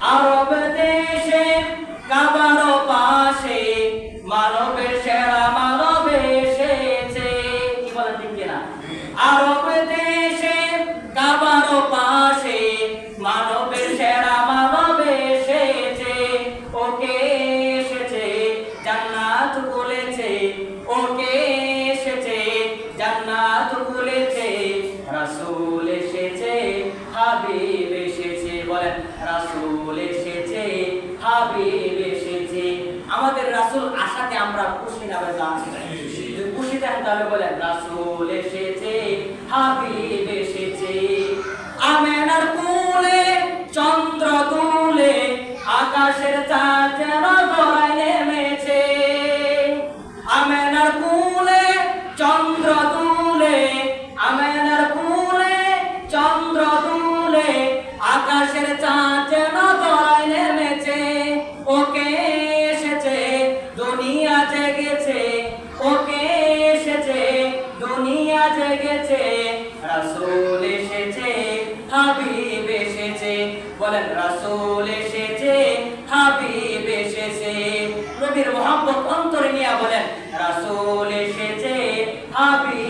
আরব দেশে কাবার পাশে মানবের সেরা মানব এসেছে। কি বলেন ঠিক কিনা? আরব দেশে কাবার পাশে মানবের সেরা মানব এসেছে। ওকে এসেছে জান্নাত খুলেছে, ওকে এসেছে জান্নাত খুলেছে। রাসূল এসেছে, হাবিব এসেছে। বলেন রাসূল এসেছে, হাবিব এসেছে। আমাদের রাসূল আসাতে আমরা খুশি না বেজান? যদি খুশি থাকেন তাহলে বলেন রাসূল এসেছে, হাবিব এসেছে। আমেনার কোলে চন্দ্র তুলে আকাশের চাঁদ যেন ধরায় নেমেছে। আমেনার কোলে চন্দ্র তুলে, আমেনার কোলে চন্দ্র তুলে আকাশের চাঁদ যেন ধরায় নেমেছে। ওকে এসেছে দুনিয়া জেগেছে, ওকে এসেছে দুনিয়া জেগেছে। রাসূল এসেছে, হাবিব এসেছে। বলেন রাসূল এসেছে, হাবিব এসেছে। নবীর মোহাম্মত অন্তরে নিয়ে বলেন রাসূল এসেছে, হাবিব